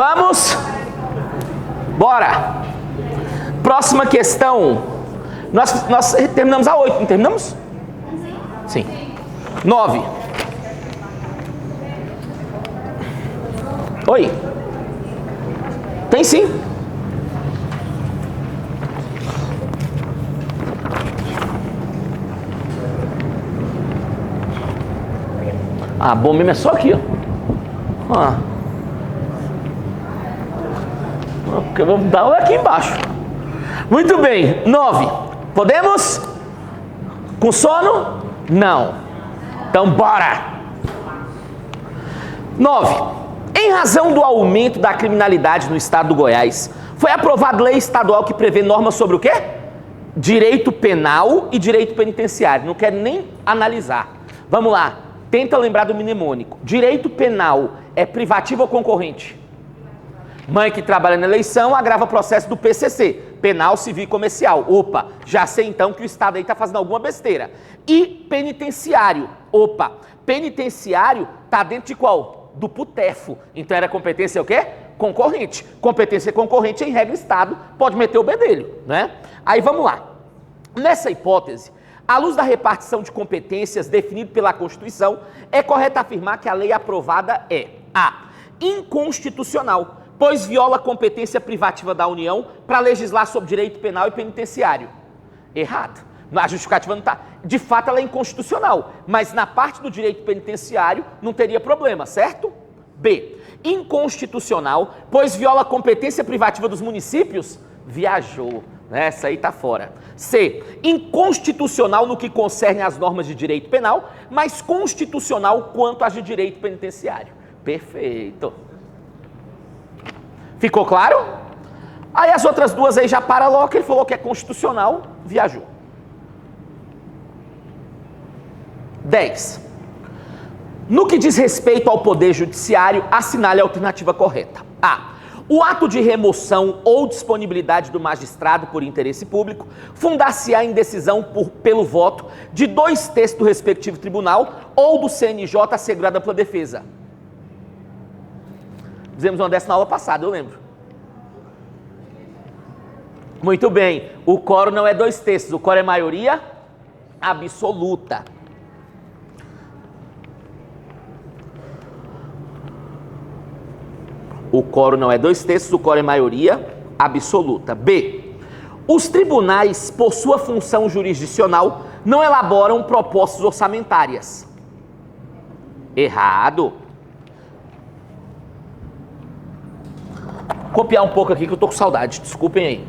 Vamos? Bora! Próxima questão. Nós terminamos a 8, não terminamos? Sim. 9. Oi. Tem sim. Ah, bom mesmo é só aqui, ó. Porque eu vou dar aqui embaixo. Muito bem. 9. Podemos? Com sono? Não. Então, bora. 9. Em razão do aumento da criminalidade no estado do Goiás, foi aprovada lei estadual que prevê normas sobre o quê? Direito penal e direito penitenciário. Não quero nem analisar. Vamos lá. Tenta lembrar do mnemônico. Direito penal é privativo ou concorrente? Mãe que trabalha na eleição agrava processo do PCC, penal, civil e comercial. Opa, já sei então que o Estado aí está fazendo alguma besteira. E penitenciário. Opa, penitenciário está dentro de qual? Do PUTEFO. Então era competência o quê? Concorrente. Competência concorrente, em regra, Estado pode meter o bedelho, né? Aí vamos lá. Nessa hipótese, à luz da repartição de competências definida pela Constituição, é correto afirmar que a lei aprovada é a. Inconstitucional, pois viola a competência privativa da União para legislar sobre direito penal e penitenciário. Errado. A justificativa não está. De fato, ela é inconstitucional, mas na parte do direito penitenciário não teria problema, certo? B. Inconstitucional, pois viola a competência privativa dos municípios. Viajou. Essa aí está fora. C. Inconstitucional no que concerne às normas de direito penal, mas constitucional quanto às de direito penitenciário. Perfeito. Ficou claro? Aí as outras duas aí já para logo, ele falou que é constitucional, viajou. 10. No que diz respeito ao Poder Judiciário, assinale a alternativa correta. A. O ato de remoção ou disponibilidade do magistrado por interesse público fundar-se-á em decisão pelo voto de 2/3 do respectivo tribunal ou do CNJ assegurada pela defesa. Fizemos uma dessa na aula passada, eu lembro. Muito bem. O quórum não é 2/3, o quórum é maioria absoluta. O quórum não é 2/3, o quórum é maioria absoluta. B. Os tribunais, por sua função jurisdicional, não elaboram propostas orçamentárias. Errado. Copiar um pouco aqui que eu tô com saudade, desculpem aí.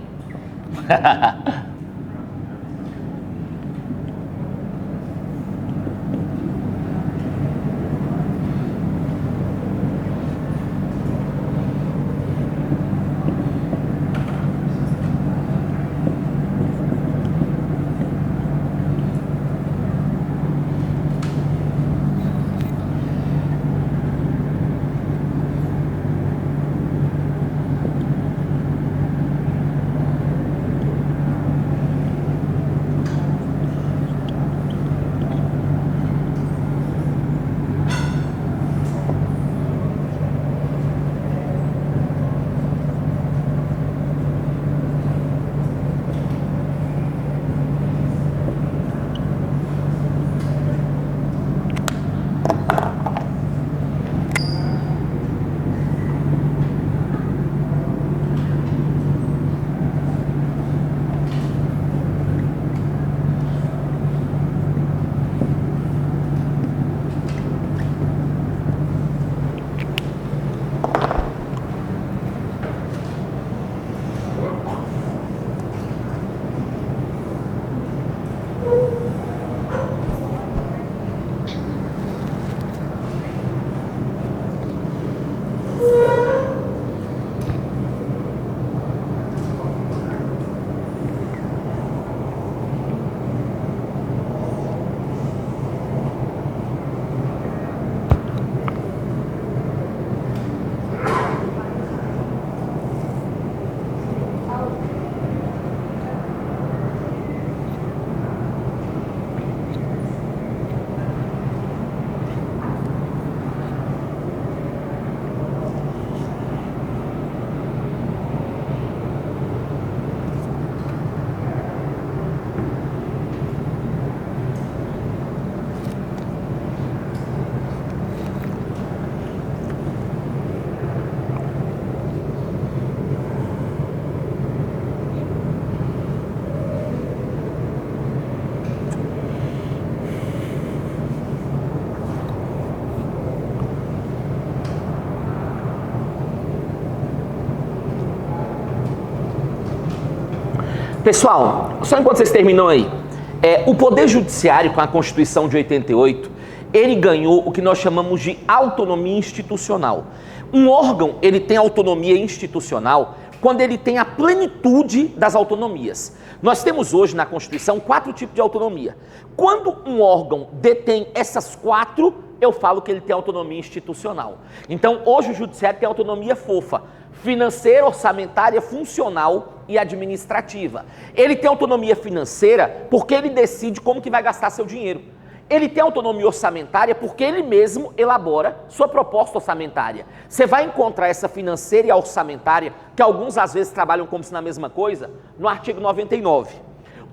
Pessoal, só enquanto vocês terminam aí, o Poder Judiciário, com a Constituição de 88, ele ganhou o que nós chamamos de autonomia institucional. Um órgão, ele tem autonomia institucional quando ele tem a plenitude das autonomias. Nós temos hoje na Constituição 4 tipos de autonomia. Quando um órgão detém essas 4, eu falo que ele tem autonomia institucional. Então, hoje o Judiciário tem autonomia fofa: financeira, orçamentária, funcional e administrativa. Ele tem autonomia financeira porque ele decide como que vai gastar seu dinheiro. Ele tem autonomia orçamentária porque ele mesmo elabora sua proposta orçamentária. Você vai encontrar essa financeira e a orçamentária, que alguns às vezes trabalham como se na mesma coisa, no artigo 99.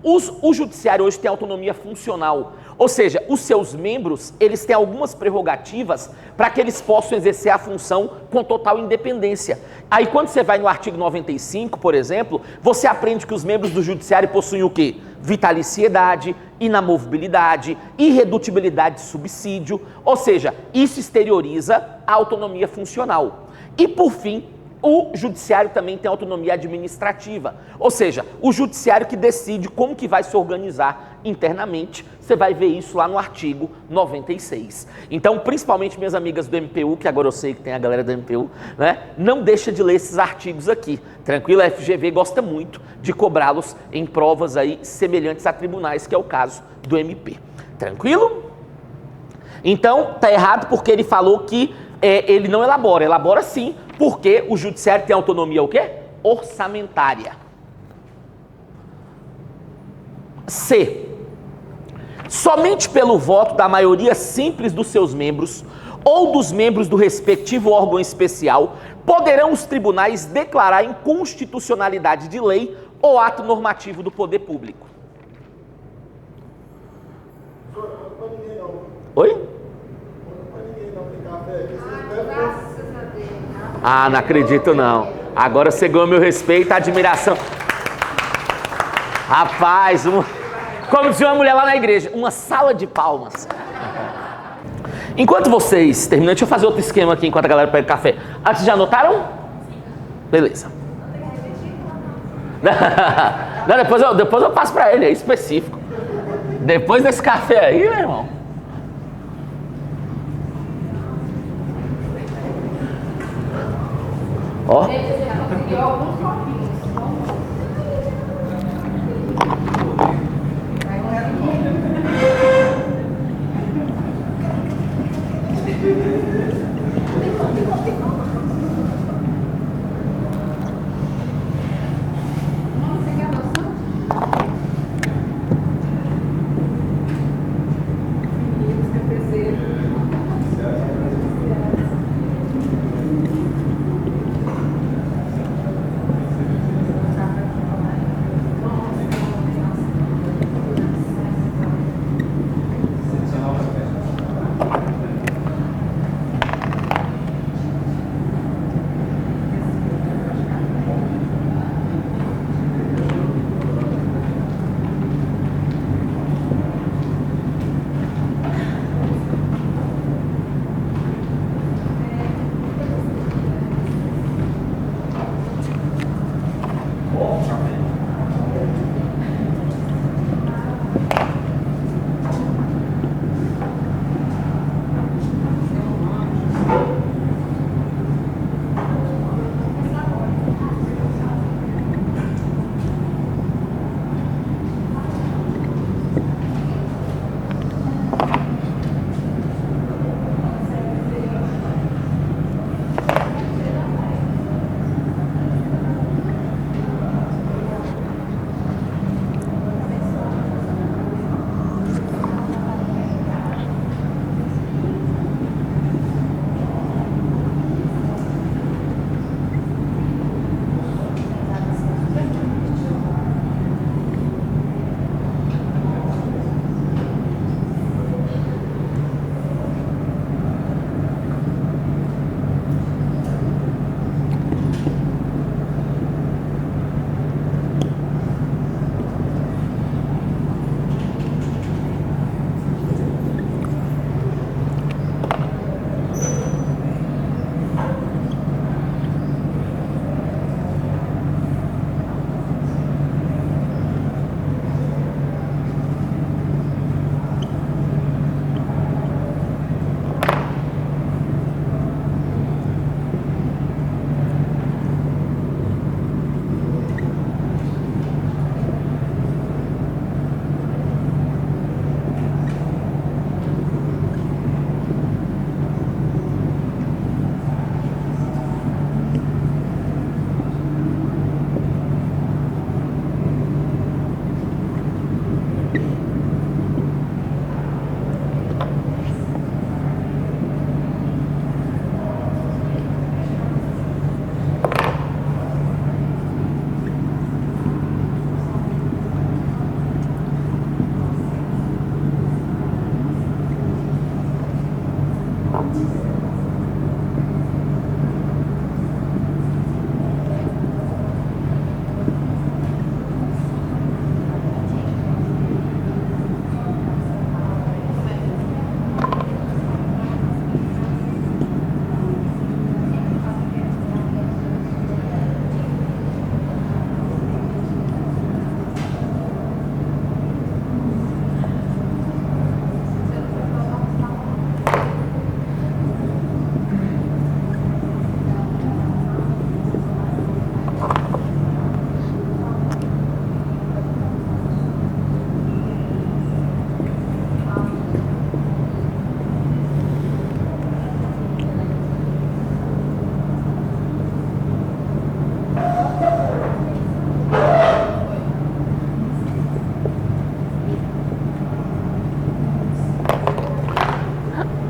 O judiciário hoje tem autonomia funcional, ou seja, os seus membros, eles têm algumas prerrogativas para que eles possam exercer a função com total independência. Aí quando você vai no artigo 95, por exemplo, você aprende que os membros do judiciário possuem o quê? Vitaliciedade, inamovibilidade, irredutibilidade de subsídio, ou seja, isso exterioriza a autonomia funcional. E por fim, o judiciário também tem autonomia administrativa, ou seja, o judiciário que decide como que vai se organizar internamente. Você vai ver isso lá no artigo 96. Então, principalmente minhas amigas do MPU, que agora eu sei que tem a galera do MPU, né? Não deixa de ler esses artigos aqui. Tranquilo? A FGV gosta muito de cobrá-los em provas aí semelhantes a tribunais, que é o caso do MP. Tranquilo? Então, tá errado porque ele falou que ele não elabora. Elabora sim, porque o judiciário tem autonomia o quê? Orçamentária. C. Somente pelo voto da maioria simples dos seus membros ou dos membros do respectivo órgão especial poderão os tribunais declarar inconstitucionalidade de lei ou ato normativo do poder público. Oi? Ah, não acredito não. Agora você ganhou meu respeito, admiração. Rapaz, como dizia uma mulher lá na igreja, uma sala de palmas. Enquanto vocês terminam, deixa eu fazer outro esquema aqui enquanto a galera pega café. Ah, vocês já anotaram? Beleza. Não, depois eu passo pra ele, é específico. Depois desse café aí, meu irmão. Ó.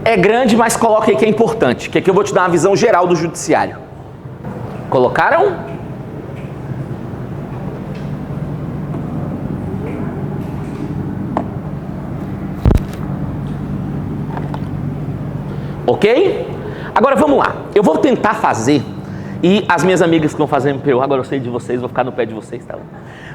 É grande, mas coloca aí que é importante, que aqui eu vou te dar uma visão geral do judiciário. Colocaram? Ok? Agora vamos lá. Eu vou tentar fazer, e as minhas amigas que vão fazer MPU, agora eu sei de vocês, vou ficar no pé de vocês, tá?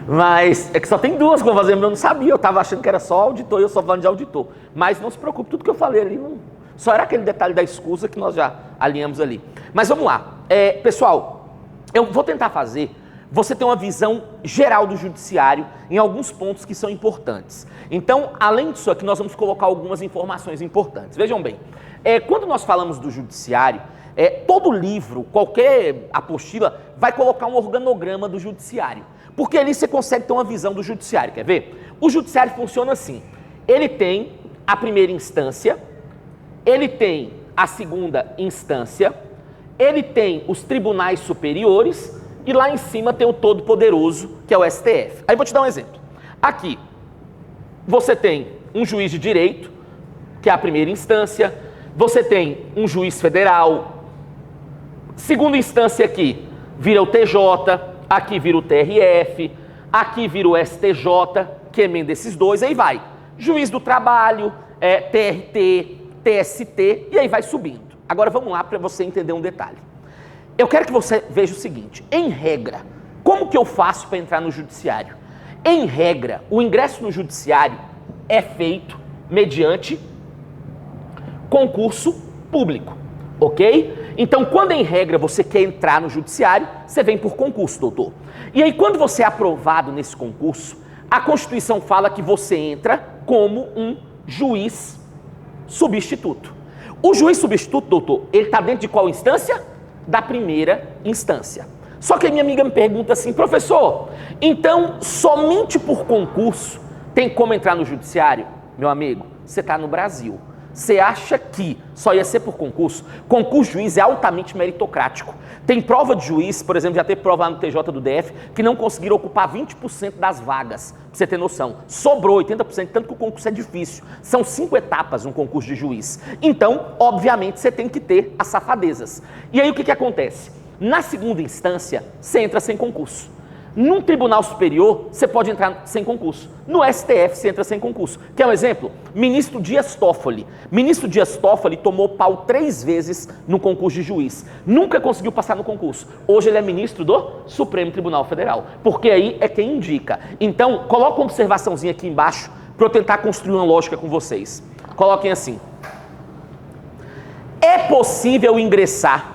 Mas é que só tem duas que vão fazer MPU, eu não sabia, eu tava achando que era só auditor, e eu só falando de auditor. Mas não se preocupe, tudo que eu falei ali, não... só era aquele detalhe da escusa que nós já alinhamos ali. Mas vamos lá. Pessoal, eu vou tentar fazer, você ter uma visão geral do judiciário em alguns pontos que são importantes. Então, além disso aqui, nós vamos colocar algumas informações importantes. Vejam bem, quando nós falamos do judiciário, todo livro, qualquer apostila, vai colocar um organograma do judiciário. Porque ali você consegue ter uma visão do judiciário, quer ver? O judiciário funciona assim, ele tem a primeira instância, ele tem a segunda instância, ele tem os tribunais superiores e lá em cima tem o Todo-Poderoso, que é o STF. Aí vou te dar um exemplo. Aqui, você tem um juiz de direito, que é a primeira instância, você tem um juiz federal, segunda instância aqui vira o TJ, aqui vira o TRF, aqui vira o STJ, que emenda esses dois, aí vai. Juiz do trabalho, TRT, TST, e aí vai subindo. Agora vamos lá para você entender um detalhe. Eu quero que você veja o seguinte, em regra, como que eu faço para entrar no judiciário? Em regra, o ingresso no judiciário é feito mediante concurso público, ok? Então, quando em regra você quer entrar no judiciário, você vem por concurso, doutor. E aí, quando você é aprovado nesse concurso, a Constituição fala que você entra como um juiz substituto. O juiz substituto, doutor, ele está dentro de qual instância? Da primeira instância. Só que a minha amiga me pergunta assim, professor, então somente por concurso tem como entrar no judiciário? Meu amigo, você está no Brasil. Você acha que só ia ser por concurso? Concurso de juiz é altamente meritocrático. Tem prova de juiz, por exemplo, já teve prova lá no TJ do DF, que não conseguiram ocupar 20% das vagas, pra você ter noção. Sobrou 80%, tanto que o concurso é difícil. São 5 etapas um concurso de juiz. Então, obviamente, você tem que ter as safadezas. E aí o que acontece? Na segunda instância, você entra sem concurso. Num tribunal superior, você pode entrar sem concurso. No STF, você entra sem concurso. Quer um exemplo? Ministro Dias Toffoli. Ministro Dias Toffoli tomou pau 3 vezes no concurso de juiz. Nunca conseguiu passar no concurso. Hoje ele é ministro do Supremo Tribunal Federal. Porque aí é quem indica. Então, coloca uma observaçãozinha aqui embaixo para eu tentar construir uma lógica com vocês. Coloquem assim. É possível ingressar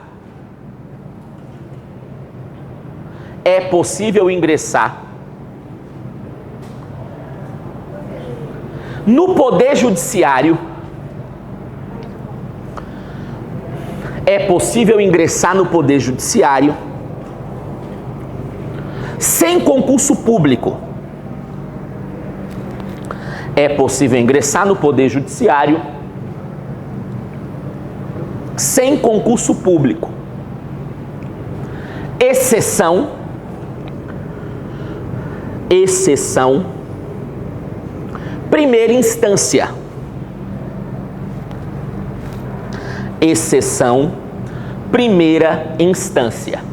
no Poder Judiciário, sem concurso público. É possível ingressar no Poder Judiciário sem concurso público. Exceção, primeira instância. Exceção, primeira instância.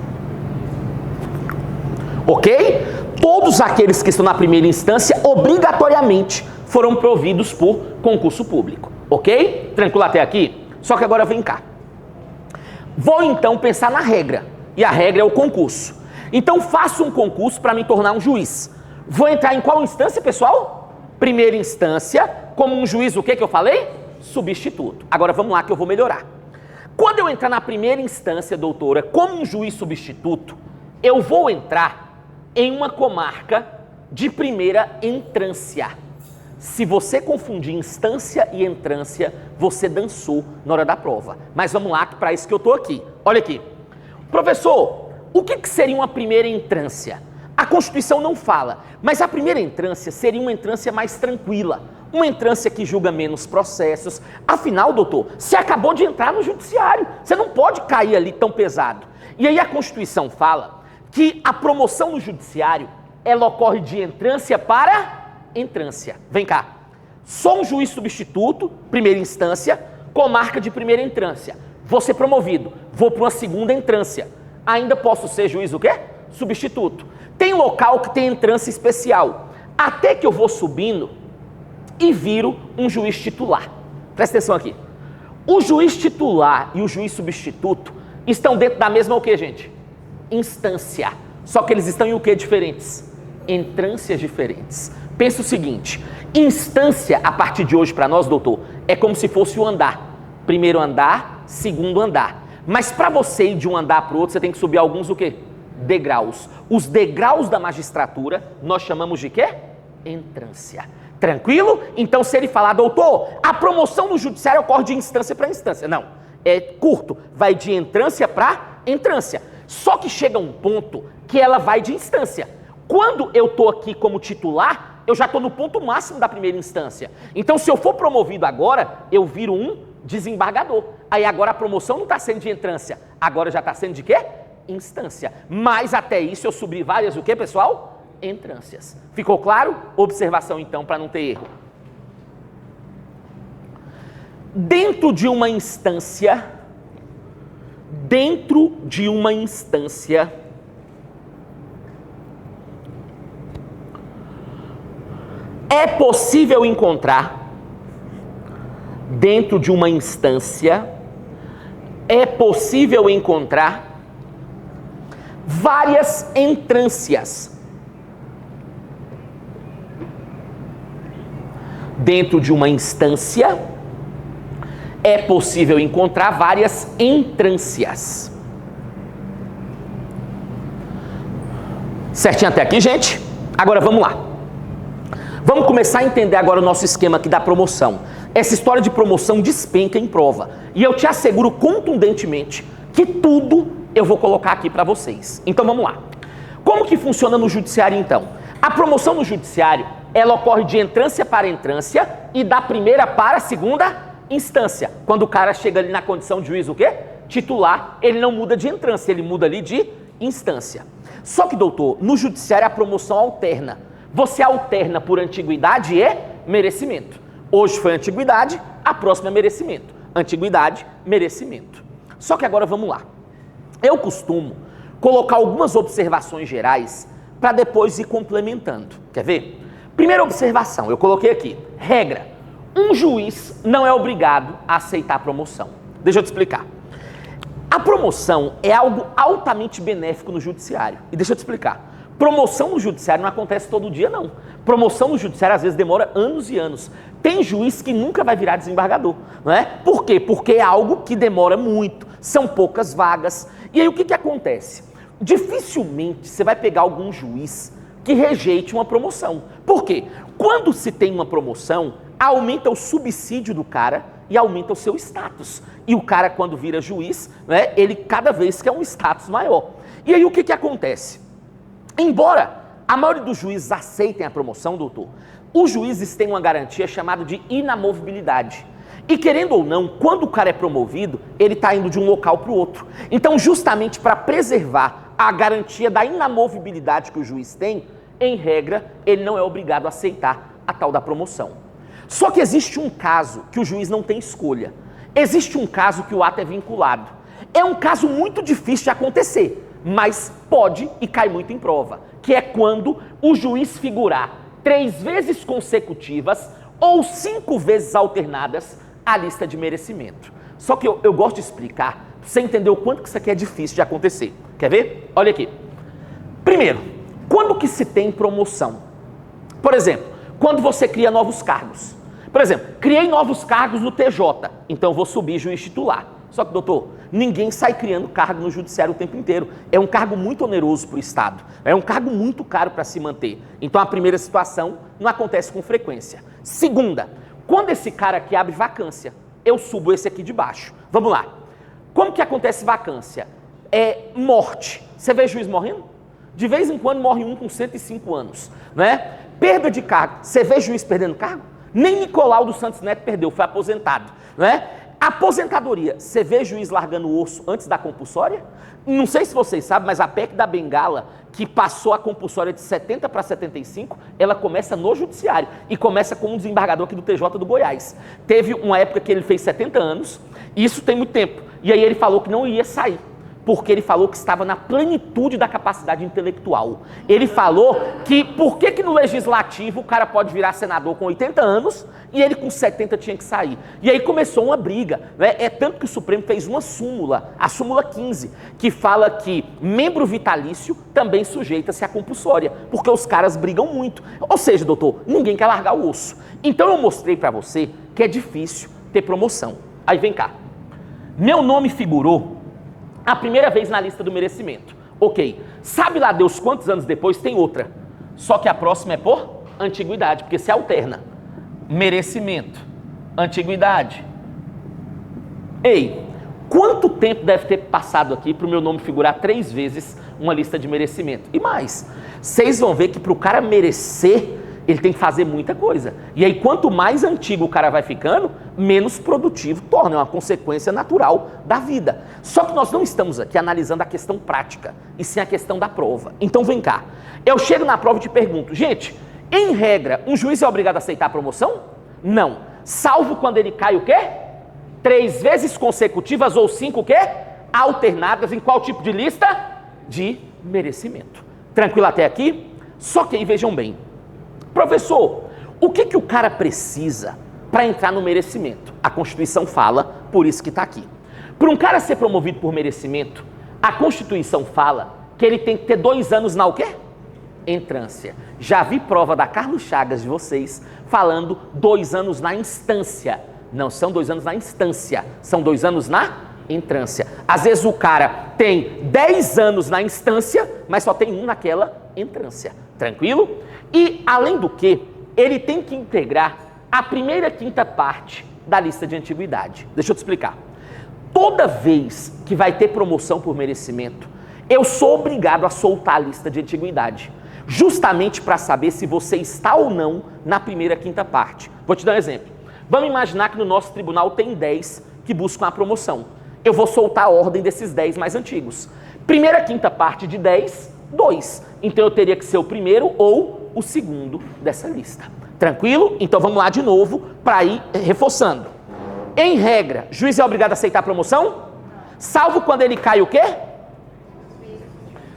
Ok? Todos aqueles que estão na primeira instância, obrigatoriamente, foram providos por concurso público. Ok? Tranquilo até aqui? Só que agora vem cá. Vou então pensar na regra. E a regra é o concurso. Então faço um concurso para me tornar um juiz. Vou entrar em qual instância, pessoal? Primeira instância, como um juiz, o que eu falei? Substituto. Agora vamos lá que eu vou melhorar. Quando eu entrar na primeira instância, doutora, como um juiz substituto, eu vou entrar em uma comarca de primeira entrância. Se você confundir instância e entrância, você dançou na hora da prova. Mas vamos lá, que para isso que eu estou aqui. Olha aqui. Professor, o que seria uma primeira entrância? A Constituição não fala, mas a primeira entrância seria uma entrância mais tranquila, uma entrância que julga menos processos. Afinal, doutor, você acabou de entrar no judiciário, você não pode cair ali tão pesado. E aí a Constituição fala que a promoção no judiciário, ela ocorre de entrância para entrância. Vem cá, sou um juiz substituto, primeira instância, comarca de primeira entrância. Vou ser promovido, vou para uma segunda entrância. Ainda posso ser juiz o quê? Substituto. Tem local que tem entrância especial. Até que eu vou subindo e viro um juiz titular. Presta atenção aqui. O juiz titular e o juiz substituto estão dentro da mesma o quê, gente? Instância. Só que eles estão em o quê diferentes? Entrâncias diferentes. Pensa o seguinte, instância a partir de hoje para nós, doutor, é como se fosse o andar. Primeiro andar, segundo andar. Mas para você ir de um andar para o outro, você tem que subir alguns o quê? Degraus. Os degraus da magistratura nós chamamos de quê? Entrância. Tranquilo? Então se ele falar, doutor, a promoção no judiciário ocorre de instância para instância. Não, é curto, vai de entrância para entrância. Só que chega um ponto que ela vai de instância. Quando eu estou aqui como titular, eu já estou no ponto máximo da primeira instância. Então se eu for promovido agora, eu viro um desembargador. Aí agora a promoção não está sendo de entrância, agora já está sendo de quê? Instância. Mas até isso eu subi várias o quê, pessoal? Entrâncias. Ficou claro? Observação então para não ter erro. Dentro de uma instância, é possível encontrar várias entrâncias. Dentro de uma instância, é possível encontrar várias entrâncias. Certinho até aqui, gente? Agora vamos lá. Vamos começar a entender agora o nosso esquema aqui da promoção. Essa história de promoção despenca em prova. E eu te asseguro contundentemente que tudo eu vou colocar aqui para vocês. Então vamos lá. Como que funciona no judiciário então? A promoção no judiciário, ela ocorre de entrância para entrância e da primeira para a segunda instância. Quando o cara chega ali na condição de juiz o quê? Titular, ele não muda de entrância, ele muda ali de instância. Só que, doutor, no judiciário a promoção alterna. Você alterna por antiguidade e merecimento. Hoje foi antiguidade, a próxima é merecimento. Antiguidade, merecimento. Só que agora vamos lá. Eu costumo colocar algumas observações gerais para depois ir complementando. Quer ver? Primeira observação, eu coloquei aqui. Regra, um juiz não é obrigado a aceitar a promoção. Deixa eu te explicar. A promoção é algo altamente benéfico no judiciário. E deixa eu te explicar. Promoção no judiciário não acontece todo dia, não. Promoção no judiciário, às vezes, demora anos e anos. Tem juiz que nunca vai virar desembargador, não é? Por quê? Porque é algo que demora muito, são poucas vagas. E aí, o que acontece? Dificilmente você vai pegar algum juiz que rejeite uma promoção. Por quê? Quando se tem uma promoção, aumenta o subsídio do cara e aumenta o seu status. E o cara, quando vira juiz, né, ele cada vez quer um status maior. E aí, o que acontece? Embora a maioria dos juízes aceitem a promoção, doutor, os juízes têm uma garantia chamada de inamovibilidade. E querendo ou não, quando o cara é promovido, ele está indo de um local para o outro. Então, justamente para preservar a garantia da inamovibilidade que o juiz tem, em regra, ele não é obrigado a aceitar a tal da promoção. Só que existe um caso que o juiz não tem escolha. Existe um caso que o ato é vinculado. É um caso muito difícil de acontecer, mas pode e cai muito em prova, que é quando o juiz figurar 3 vezes consecutivas ou 5 vezes alternadas a lista de merecimento. Só que eu gosto de explicar, pra você entender o quanto que isso aqui é difícil de acontecer. Quer ver? Olha aqui. Primeiro, quando que se tem promoção? Por exemplo, quando você cria novos cargos. Por exemplo, criei novos cargos no TJ, então eu vou subir juiz titular. Só que, doutor, ninguém sai criando cargo no judiciário o tempo inteiro. É um cargo muito oneroso para o Estado. É um cargo muito caro para se manter. Então, a primeira situação não acontece com frequência. Segunda, quando esse cara aqui abre vacância, eu subo esse aqui de baixo. Vamos lá. Como que acontece vacância? É morte. Você vê juiz morrendo? De vez em quando morre um com 105 anos. Né? Perda de cargo. Você vê juiz perdendo cargo? Nem Nicolau dos Santos Neto perdeu, foi aposentado. Né? Aposentadoria. Você vê juiz largando o osso antes da compulsória? Não sei se vocês sabem, mas a PEC da Bengala, que passou a compulsória de 70 para 75, ela começa no judiciário e começa com um desembargador aqui do TJ do Goiás. Teve uma época que ele fez 70 anos, e isso tem muito tempo, e aí ele falou que não ia sair, porque ele falou que estava na plenitude da capacidade intelectual. Ele falou que por que no legislativo o cara pode virar senador com 80 anos e ele com 70 tinha que sair. E aí começou uma briga, né? É tanto que o Supremo fez uma súmula, a súmula 15, que fala que membro vitalício também sujeita-se à compulsória, porque os caras brigam muito. Ou seja, doutor, ninguém quer largar o osso. Então eu mostrei para você que é difícil ter promoção. Aí vem cá. Meu nome figurou a primeira vez na lista do merecimento. Ok. Sabe lá Deus quantos anos depois tem outra. Só que a próxima é por antiguidade, porque se alterna. Merecimento, antiguidade. Ei, quanto tempo deve ter passado aqui para o meu nome figurar 3 vezes uma lista de merecimento? E mais, vocês vão ver que para o cara merecer, ele tem que fazer muita coisa. E aí, quanto mais antigo o cara vai ficando, menos produtivo torna, é uma consequência natural da vida. Só que nós não estamos aqui analisando a questão prática, e sim a questão da prova. Então vem cá, eu chego na prova e te pergunto, gente, em regra, um juiz é obrigado a aceitar a promoção? Não. Salvo quando ele cai o quê? 3 vezes consecutivas ou 5 o quê? Alternadas em qual tipo de lista? De merecimento. Tranquilo até aqui? Só que aí vejam bem, professor, o que o cara precisa para entrar no merecimento? A Constituição fala, por isso que está aqui. Para um cara ser promovido por merecimento, a Constituição fala que ele tem que ter 2 anos na o quê? Entrância. Já vi prova da Carlos Chagas de vocês falando 2 anos na instância. Não são 2 anos na instância, são 2 anos na entrância. Às vezes o cara tem 10 anos na instância, mas só tem 1 naquela entrância. Tranquilo? E, além do que, ele tem que integrar a primeira quinta parte da lista de antiguidade. Deixa eu te explicar. Toda vez que vai ter promoção por merecimento, eu sou obrigado a soltar a lista de antiguidade, justamente para saber se você está ou não na primeira quinta parte. Vou te dar um exemplo. Vamos imaginar que no nosso tribunal tem 10 que buscam a promoção. Eu vou soltar a ordem desses 10 mais antigos. Primeira quinta parte de 10, 2. Então eu teria que ser o primeiro ou o segundo dessa lista. Tranquilo? Então vamos lá de novo para ir reforçando. Em regra, juiz é obrigado a aceitar a promoção? Salvo quando ele cai o quê?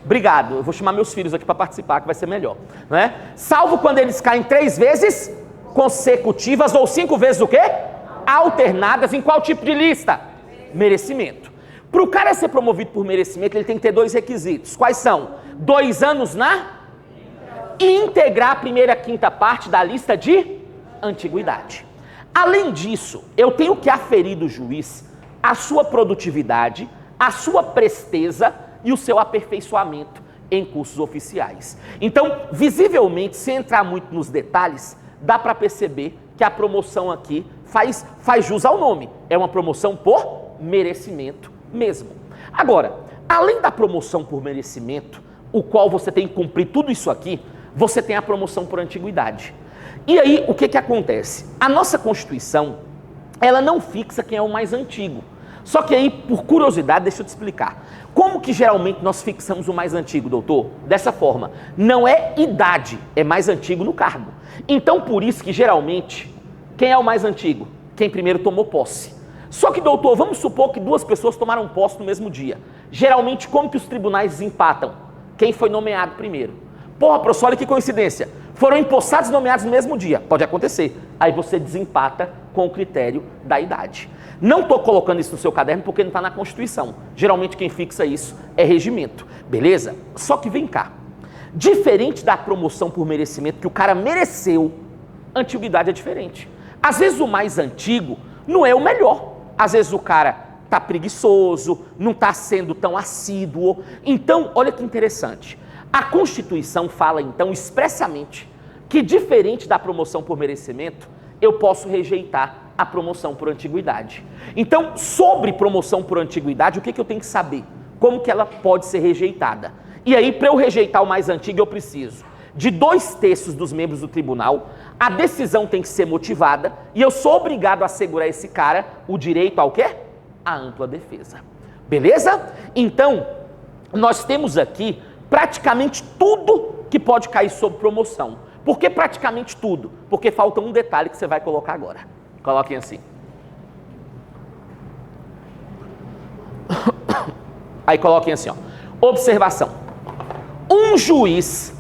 Obrigado, eu vou chamar meus filhos aqui para participar, que vai ser melhor. Né? Salvo quando eles caem 3 vezes consecutivas ou 5 vezes o quê? Alternadas em qual tipo de lista? Merecimento. Para o cara ser promovido por merecimento, ele tem que ter 2 requisitos. Quais são? 2 anos na e integrar a primeira quinta parte da lista de antiguidade. Além disso, eu tenho que aferir do juiz a sua produtividade, a sua presteza e o seu aperfeiçoamento em cursos oficiais. Então, visivelmente, sem entrar muito nos detalhes, dá para perceber que a promoção aqui faz jus ao nome. É uma promoção por merecimento mesmo. Agora, além da promoção por merecimento, o qual você tem que cumprir tudo isso aqui, você tem a promoção por antiguidade. E aí, o que acontece? A nossa Constituição, ela não fixa quem é o mais antigo. Só que aí, por curiosidade, deixa eu te explicar. Como que geralmente nós fixamos o mais antigo, doutor? Dessa forma, não é idade, é mais antigo no cargo. Então, por isso que geralmente, quem é o mais antigo? Quem primeiro tomou posse. Só que, doutor, vamos supor que 2 pessoas tomaram posse no mesmo dia. Geralmente, como que os tribunais desempatam? Quem foi nomeado primeiro? Porra, professor, olha que coincidência. Foram empossados e nomeados no mesmo dia. Pode acontecer. Aí você desempata com o critério da idade. Não estou colocando isso no seu caderno porque não está na Constituição. Geralmente quem fixa isso é regimento. Beleza? Só que vem cá. Diferente da promoção por merecimento, que o cara mereceu, a antiguidade é diferente. Às vezes o mais antigo não é o melhor. Às vezes o cara está preguiçoso, não está sendo tão assíduo. Então, olha que interessante. A Constituição fala, então, expressamente que, diferente da promoção por merecimento, eu posso rejeitar a promoção por antiguidade. Então, sobre promoção por antiguidade, o que eu tenho que saber? Como que ela pode ser rejeitada? E aí, para eu rejeitar o mais antigo, eu preciso de 2/3 dos membros do tribunal, a decisão tem que ser motivada e eu sou obrigado a assegurar a esse cara o direito ao quê? A ampla defesa. Beleza? Então, nós temos aqui praticamente tudo que pode cair sob promoção. Por que praticamente tudo? Porque falta um detalhe que você vai colocar agora. Coloquem assim. Aí coloquem assim, ó. Observação. Um juiz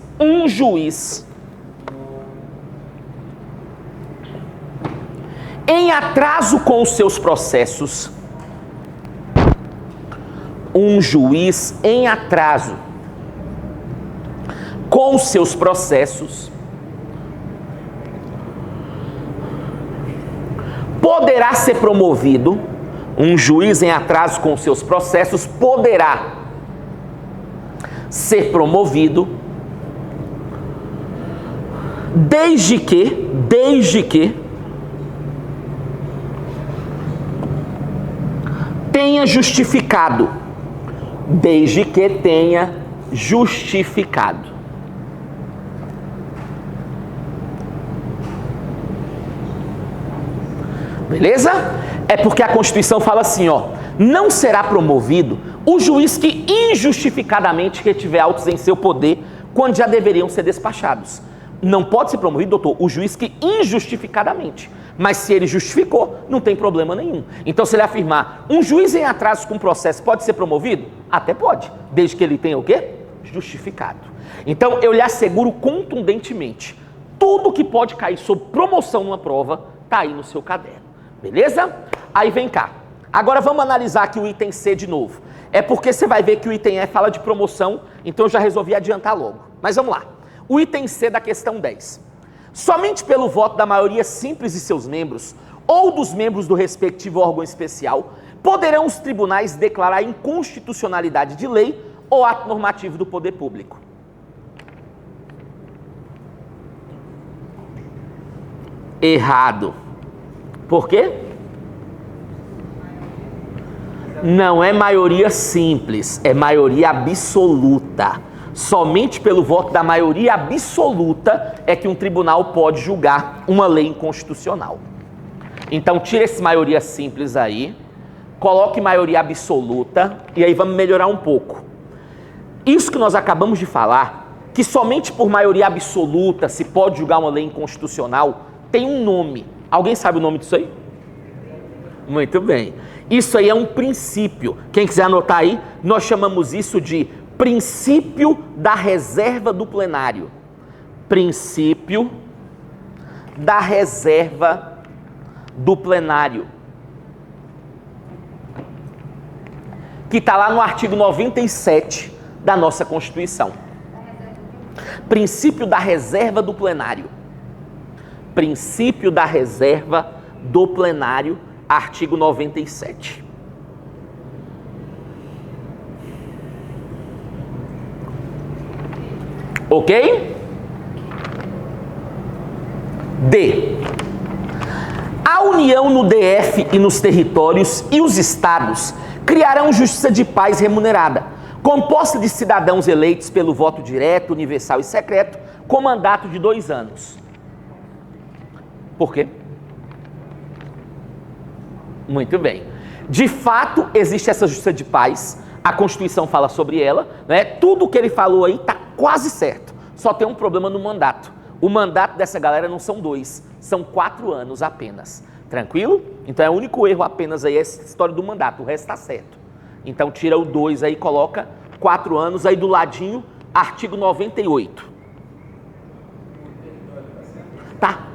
em atraso com os seus processos, um juiz em atraso com os seus processos poderá ser promovido, um juiz em atraso com os seus processos poderá ser promovido desde que tenha justificado, Beleza? É porque a Constituição fala assim, ó, não será promovido o juiz que injustificadamente retiver autos em seu poder quando já deveriam ser despachados. Não pode ser promovido, doutor, o juiz que injustificadamente. Mas se ele justificou, não tem problema nenhum. Então, se ele afirmar, um juiz em atraso com processo pode ser promovido? Até pode, desde que ele tenha o quê? Justificado. Então, eu lhe asseguro contundentemente, tudo que pode cair sob promoção numa prova, está aí no seu caderno. Beleza? Aí vem cá. Agora vamos analisar aqui o item C de novo. É porque você vai ver que o item E fala de promoção, então eu já resolvi adiantar logo. Mas vamos lá. O item C da questão 10. Somente pelo voto da maioria simples de seus membros ou dos membros do respectivo órgão especial poderão os tribunais declarar inconstitucionalidade de lei ou ato normativo do poder público. Errado. Por quê? Não é maioria simples, é maioria absoluta. Somente pelo voto da maioria absoluta é que um tribunal pode julgar uma lei inconstitucional. Então, tira esse maioria simples aí, coloque maioria absoluta e aí vamos melhorar um pouco. Isso que nós acabamos de falar, que somente por maioria absoluta se pode julgar uma lei inconstitucional, tem um nome. Alguém sabe o nome disso aí? Muito bem. Isso aí é um princípio. Quem quiser anotar aí, nós chamamos isso de princípio da reserva do plenário. Princípio da reserva do plenário. Que está lá no artigo 97 da nossa Constituição. Princípio da reserva do plenário. Princípio da reserva do plenário, artigo 97. Ok? D. A União no DF e nos territórios e os estados criarão justiça de paz remunerada, composta de cidadãos eleitos pelo voto direto, universal e secreto, com mandato de 2 anos. Por quê? Muito bem. De fato, existe essa justiça de paz, a Constituição fala sobre ela, né? Tudo que ele falou aí está quase certo, só tem um problema no mandato. O mandato dessa galera não são 2, são 4 anos apenas. Tranquilo? Então é o único erro apenas aí, essa história do mandato, o resto está certo. Então tira o 2 aí, coloca 4 anos, aí do ladinho, artigo 98. Tá?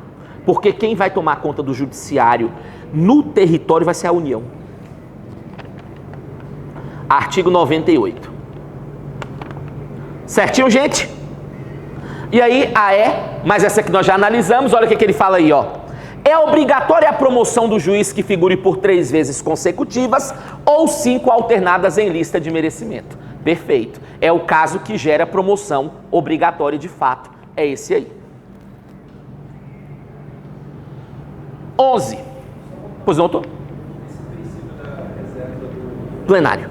Porque quem vai tomar conta do judiciário no território vai ser a União. Artigo 98. Certinho, gente? E aí, mas essa que nós já analisamos, olha o que ele fala aí, ó. É obrigatória a promoção do juiz que figure por 3 vezes consecutivas ou 5 alternadas em lista de merecimento. Perfeito. É o caso que gera promoção obrigatória de fato. É esse aí. 11. Pois não, doutor? Esse princípio da reserva do plenário.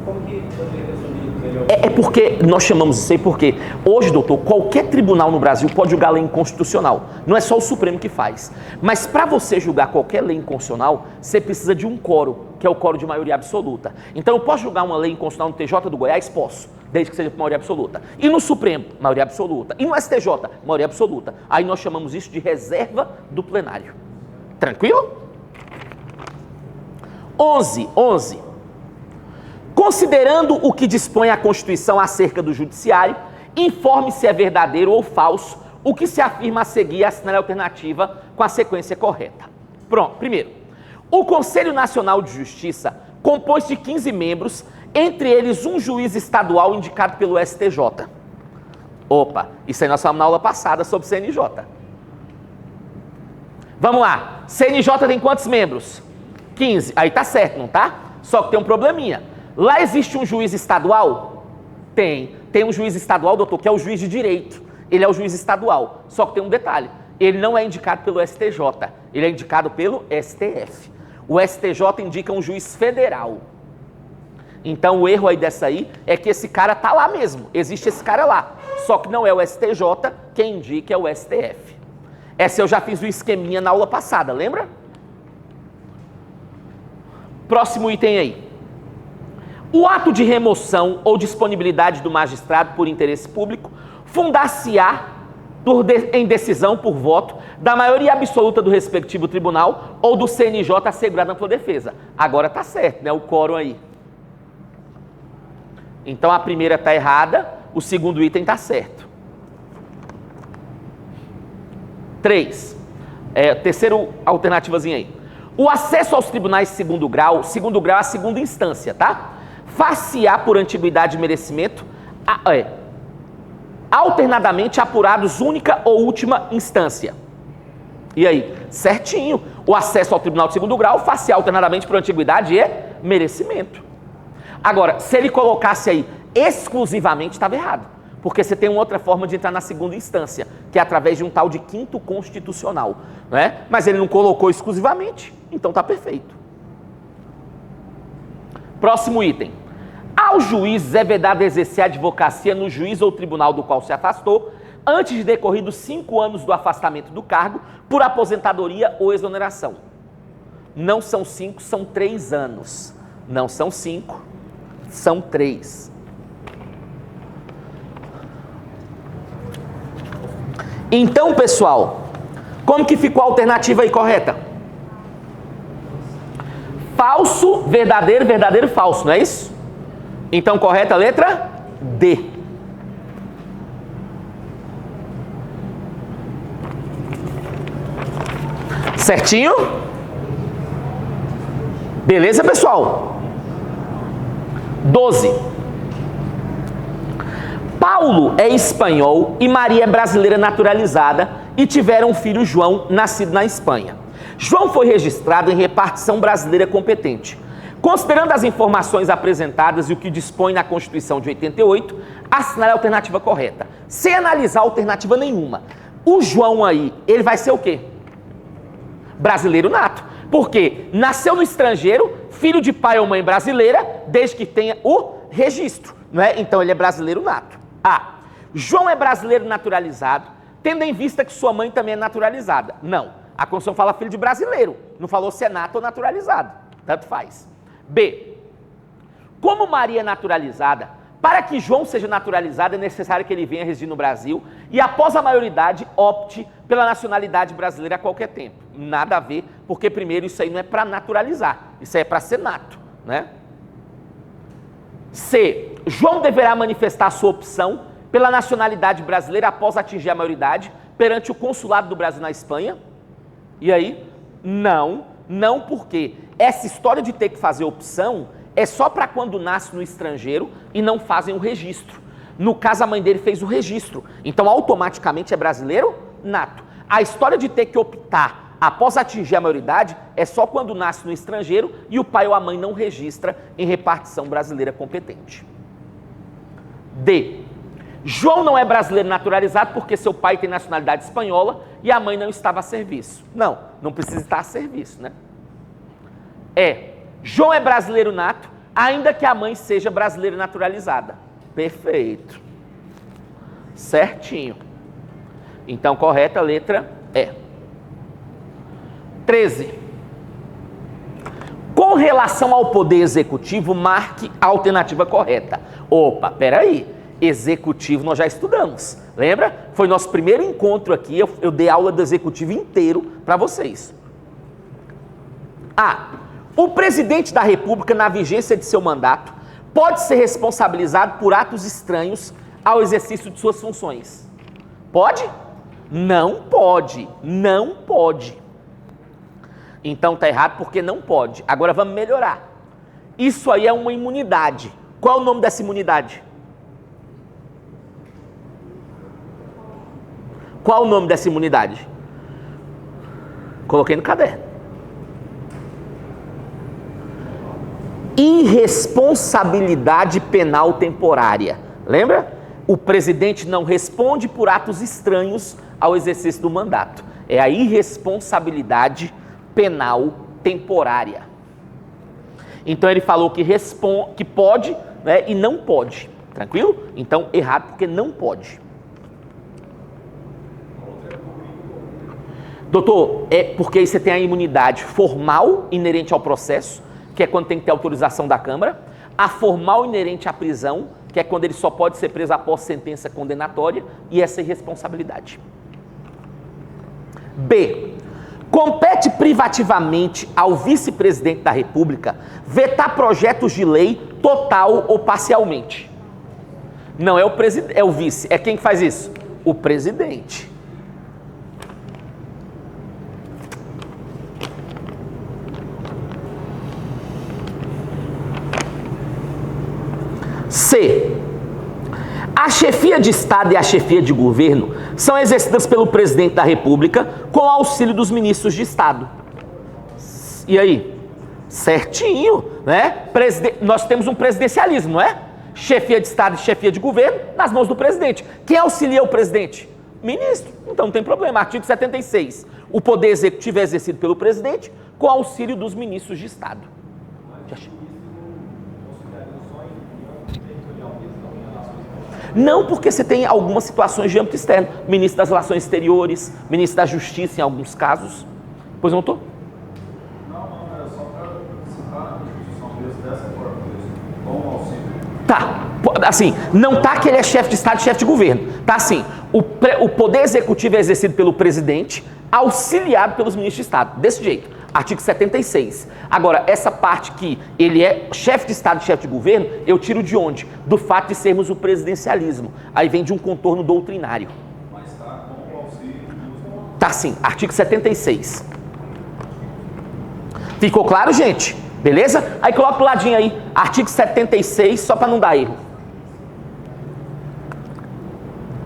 Como que poderia ter sumido melhor? É porque nós chamamos isso aí porque hoje, doutor, qualquer tribunal no Brasil pode julgar lei inconstitucional. Não é só o Supremo que faz. Mas para você julgar qualquer lei inconstitucional, você precisa de um quórum, que é o quórum de maioria absoluta. Então eu posso julgar uma lei inconstitucional no TJ do Goiás? Posso, desde que seja por maioria absoluta. E no Supremo, maioria absoluta. E no STJ, maioria absoluta. Aí nós chamamos isso de reserva do plenário. Tranquilo? 11. Considerando o que dispõe a Constituição acerca do Judiciário, informe se é verdadeiro ou falso o que se afirma a seguir e assinale a alternativa com a sequência correta. Pronto, primeiro. O Conselho Nacional de Justiça compõe-se de 15 membros, entre eles um juiz estadual indicado pelo STJ. Opa, isso aí nós falamos na aula passada sobre CNJ. Vamos lá. CNJ tem quantos membros? 15. Aí tá certo, não tá? Só que tem um probleminha. Lá existe um juiz estadual? Tem. Tem um juiz estadual, doutor, que é o juiz de direito. Ele é o juiz estadual. Só que tem um detalhe. Ele não é indicado pelo STJ. Ele é indicado pelo STF. O STJ indica um juiz federal. Então o erro aí dessa aí é que esse cara tá lá mesmo. Existe esse cara lá. Só que não é o STJ, quem indica é o STF. Essa eu já fiz o esqueminha na aula passada, lembra? Próximo item aí. O ato de remoção ou disponibilidade do magistrado por interesse público fundar-se-á em decisão por voto da maioria absoluta do respectivo tribunal ou do CNJ assegurado na sua defesa. Agora tá certo, né? O quórum aí. Então a primeira tá errada, o segundo item tá certo. 3. Terceiro alternativazinha aí. O acesso aos tribunais de segundo grau é a segunda instância, tá? Far-se-á por antiguidade e merecimento, alternadamente apurados única ou última instância. E aí? Certinho. O acesso ao tribunal de segundo grau far-se-á alternadamente por antiguidade e merecimento. Agora, se ele colocasse aí exclusivamente, estava errado. Porque você tem uma outra forma de entrar na segunda instância, que é através de um tal de quinto constitucional. Não é? Mas ele não colocou exclusivamente, então está perfeito. Próximo item. Ao juiz é vedado exercer a advocacia no juiz ou tribunal do qual se afastou, antes de decorridos 5 anos do afastamento do cargo, por aposentadoria ou exoneração. Não são 5, são 3 anos. Não são 5, são 3. Então, pessoal, como que ficou a alternativa aí correta? Falso, verdadeiro, verdadeiro, falso, não é isso? Então, correta a letra D. Certinho? Beleza, pessoal? 12. Paulo é espanhol e Maria é brasileira naturalizada e tiveram um filho João, nascido na Espanha. João foi registrado em repartição brasileira competente. Considerando as informações apresentadas e o que dispõe na Constituição de 88, assinale a alternativa correta. Sem analisar alternativa nenhuma. O João aí, ele vai ser o quê? Brasileiro nato. Porque nasceu no estrangeiro, filho de pai ou mãe brasileira, desde que tenha o registro, não é? Então ele é brasileiro nato. João é brasileiro naturalizado, tendo em vista que sua mãe também é naturalizada. Não, a Constituição fala filho de brasileiro, não falou se é nato ou naturalizado, tanto faz. B. Como Maria é naturalizada, para que João seja naturalizado é necessário que ele venha residir no Brasil e após a maioridade opte pela nacionalidade brasileira a qualquer tempo. Nada a ver, porque primeiro isso aí não é para naturalizar, isso aí é para ser nato, né? C. João deverá manifestar sua opção pela nacionalidade brasileira após atingir a maioridade perante o consulado do Brasil na Espanha. E aí? Não porque essa história de ter que fazer opção é só para quando nasce no estrangeiro e não fazem o registro. No caso, a mãe dele fez o registro, então automaticamente é brasileiro nato. A história de ter que optar após atingir a maioridade é só quando nasce no estrangeiro e o pai ou a mãe não registra em repartição brasileira competente. D. João não é brasileiro naturalizado porque seu pai tem nacionalidade espanhola e a mãe não estava a serviço. Não precisa estar a serviço, né? E. João é brasileiro nato Ainda que a mãe seja brasileira naturalizada. Perfeito. Certinho. Então, correta a letra E. 13. Com relação ao poder executivo, marque a alternativa correta. Opa, peraí. Executivo nós já estudamos. Lembra? Foi nosso primeiro encontro aqui. Eu dei aula do executivo inteiro para vocês. A. O presidente da República, na vigência de seu mandato, pode ser responsabilizado por atos estranhos ao exercício de suas funções. Pode? Não pode. Não pode. Então tá errado porque não pode. Agora vamos melhorar. Isso aí é uma imunidade. Qual é o nome dessa imunidade? Qual o nome dessa imunidade? Coloquei no caderno. Irresponsabilidade penal temporária. Lembra? O presidente não responde por atos estranhos ao exercício do mandato. É a irresponsabilidade penal temporária. Então ele falou que pode, né, e não pode. Tranquilo? Então errado porque não pode. Doutor, é porque aí você tem a imunidade formal inerente ao processo, que é quando tem que ter autorização da Câmara, a formal inerente à prisão, que é quando ele só pode ser preso após sentença condenatória, e essa irresponsabilidade. B. Compete privativamente ao vice-presidente da República vetar projetos de lei total ou parcialmente. Não é o presidente, é o vice. É quem que faz isso? O presidente. C. A chefia de Estado e a chefia de governo são exercidas pelo presidente da República com auxílio dos ministros de Estado. E aí? Certinho, né? Nós temos um presidencialismo, não é? Chefia de Estado e chefia de governo nas mãos do presidente. Quem auxilia o presidente? Ministro. Então não tem problema. Artigo 76. O poder executivo é exercido pelo presidente com auxílio dos ministros de Estado. Não, porque você tem algumas situações de âmbito externo. Ministro das Relações Exteriores, ministro da Justiça em alguns casos. Pois não estou? Não, era só para citar a Constituição mesmo dessa forma, com auxílio. Tá, assim, não tá que ele é chefe de Estado e chefe de governo. Tá assim, o poder executivo é exercido pelo presidente, auxiliado pelos ministros de Estado. Desse jeito. Artigo 76. Agora, essa parte que ele é chefe de Estado e chefe de governo, eu tiro de onde? Do fato de sermos o presidencialismo. Aí vem de um contorno doutrinário. Mas está com o auxílio. Tá sim, artigo 76. Ficou claro, gente? Beleza? Aí coloca pro ladinho aí, artigo 76, só para não dar erro.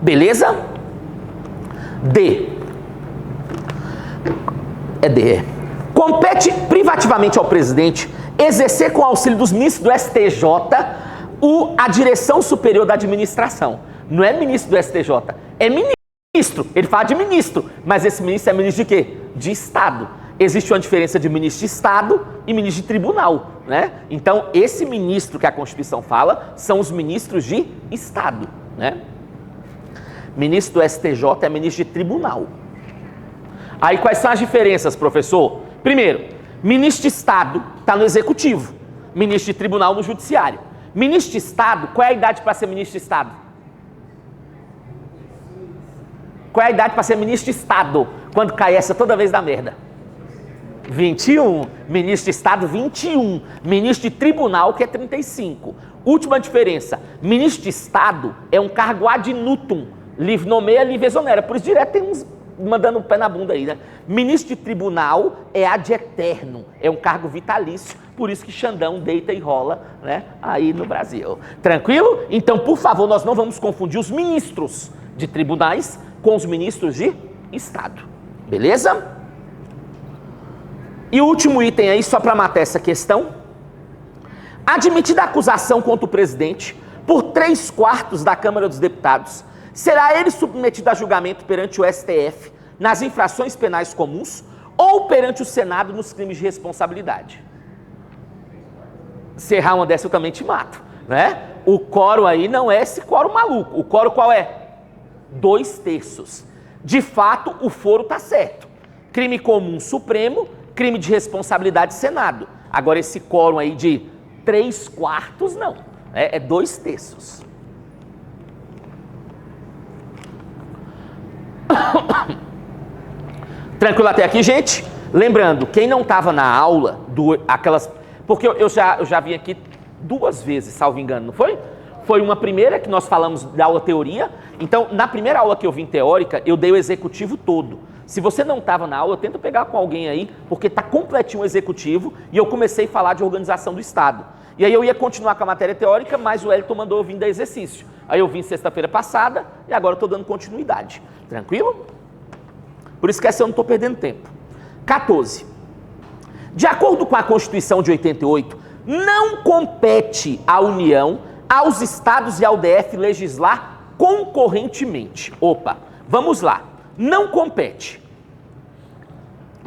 Beleza? D. É D. Compete privativamente ao presidente exercer com auxílio dos ministros do STJ a direção superior da administração. Não é ministro do STJ, é ministro. Ele fala de ministro, mas esse ministro é ministro de quê? De Estado. Existe uma diferença de ministro de Estado e ministro de tribunal, né? Então, esse ministro que a Constituição fala são os ministros de Estado, né? Ministro do STJ é ministro de tribunal. Aí, quais são as diferenças, professor? Primeiro, ministro de Estado está no Executivo, ministro de Tribunal no Judiciário. Ministro de Estado, qual é a idade para ser ministro de Estado? Qual é a idade para ser ministro de Estado? Quando cai essa toda vez da merda. 21. Ministro de Estado, 21. Ministro de Tribunal, que é 35. Última diferença, ministro de Estado é um cargo ad nutum, livre nomeia, livre exonera. Por isso direto tem uns mandando o pé na bunda aí, né? Ministro de Tribunal é ad eterno, é um cargo vitalício, por isso que Xandão deita e rola, né, aí no Brasil. Tranquilo? Então, por favor, nós não vamos confundir os ministros de tribunais com os ministros de Estado. Beleza? E o último item aí, só para matar essa questão. Admitida a acusação contra o presidente por 3/4 da Câmara dos Deputados, será ele submetido a julgamento perante o STF nas infrações penais comuns ou perante o Senado nos crimes de responsabilidade? Se errar uma dessa eu também te mato, né? O quórum aí não é esse quórum maluco. O quórum qual é? 2/3. De fato, o foro tá certo. Crime comum supremo, crime de responsabilidade Senado. Agora esse quórum aí de 3/4 não, é 2/3. Tranquilo até aqui, gente? Lembrando, quem não estava na aula, porque eu já vim aqui 2 vezes, salvo engano, não foi? Foi uma primeira que nós falamos da aula teoria. Então, na primeira aula que eu vim teórica, eu dei o executivo todo. Se você não estava na aula, tenta pegar com alguém aí, porque está completinho o executivo, e eu comecei a falar de organização do Estado. E aí eu ia continuar com a matéria teórica, mas o Wellington mandou eu vir dar exercício. Aí eu vim sexta-feira passada, e agora eu estou dando continuidade. Tranquilo? Por isso que essa eu não estou perdendo tempo. 14. De acordo com a Constituição de 88, não compete à União, aos estados e ao DF legislar concorrentemente. Opa, vamos lá. Não compete.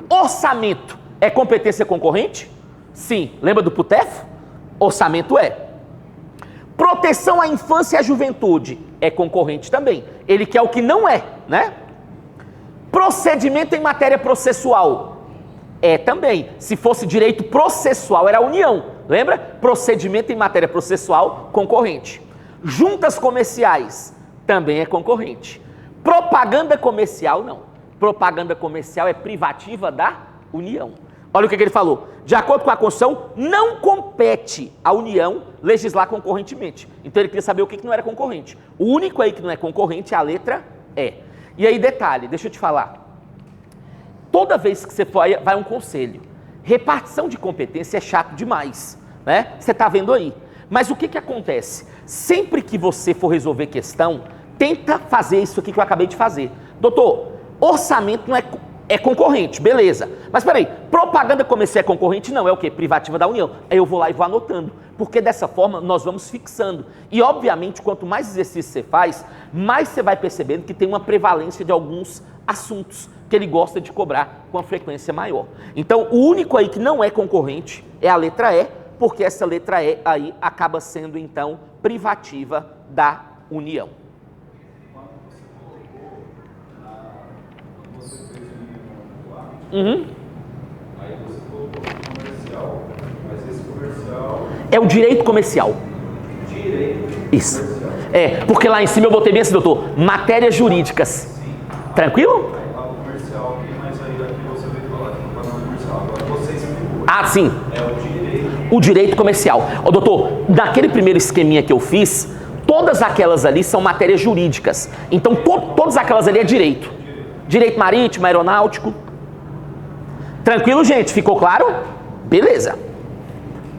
Orçamento é competência concorrente? Sim. Lembra do PUTEF? Orçamento é. Proteção à infância e à juventude é concorrente também. Ele quer o que não é, né? Procedimento em matéria processual é também. Se fosse direito processual, era a União. Lembra? Procedimento em matéria processual, concorrente. Juntas comerciais também é concorrente. Propaganda comercial, não. Propaganda comercial é privativa da União. Olha o que ele falou. De acordo com a Constituição, não compete à União legislar concorrentemente. Então ele queria saber o que não era concorrente. O único aí que não é concorrente é a letra E. E aí, detalhe, deixa eu te falar. Toda vez que você vai a um conselho, repartição de competência é chato demais, né? Você está vendo aí. Mas o que acontece? Sempre que você for resolver questão, tenta fazer isso aqui que eu acabei de fazer. Doutor, orçamento não é concorrente, beleza. Mas peraí, propaganda comercial é concorrente? Não, é o quê? Privativa da União. Aí eu vou lá e vou anotando, porque dessa forma nós vamos fixando. E obviamente, quanto mais exercício você faz, mais você vai percebendo que tem uma prevalência de alguns assuntos que ele gosta de cobrar com uma frequência maior. Então, o único aí que não é concorrente é a letra E, porque essa letra E aí acaba sendo, então, privativa da União. Quando você fez o livro lá, Uhum. aí você colocou comercial. Mas esse comercial É o direito comercial. Isso. comercial. É, porque lá em cima eu botei bem assim, doutor, matérias jurídicas. Sim. Tranquilo? Aí fala comercial aqui, mas aí aqui você veio falar de propaganda comercial. Agora você explicou. Ah, sim. É o direito. O direito comercial. Ô, doutor, naquele primeiro esqueminha que eu fiz, todas aquelas ali são matérias jurídicas. Então, todas aquelas ali é direito. Direito marítimo, aeronáutico. Tranquilo, gente? Ficou claro? Beleza.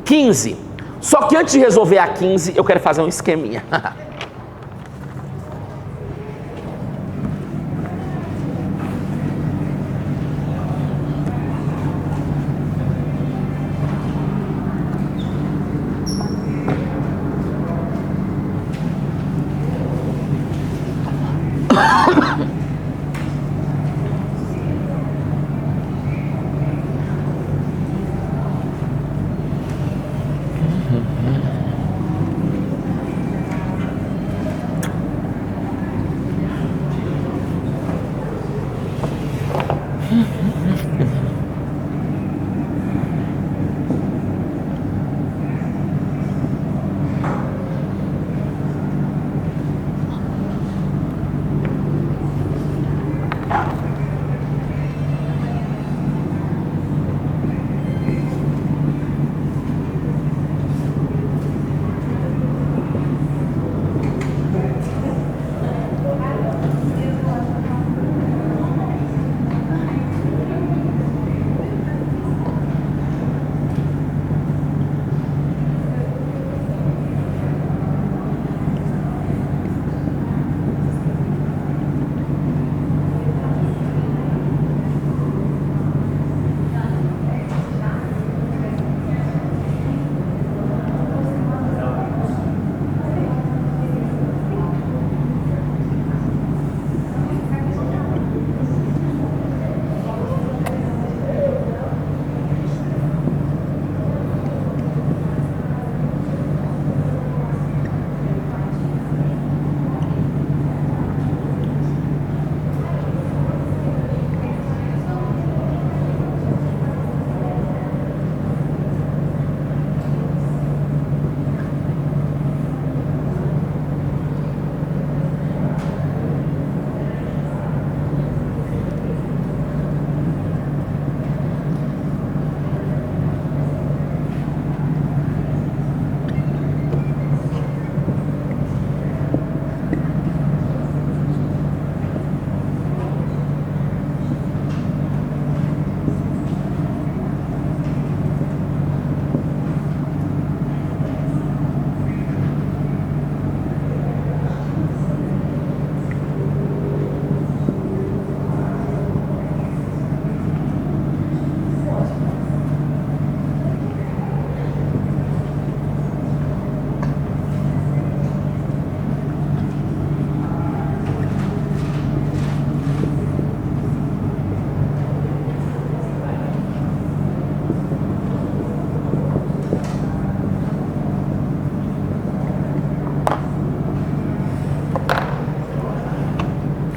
15. Só que antes de resolver a 15, eu quero fazer um esqueminha.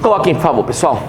Coloquem, por favor, pessoal.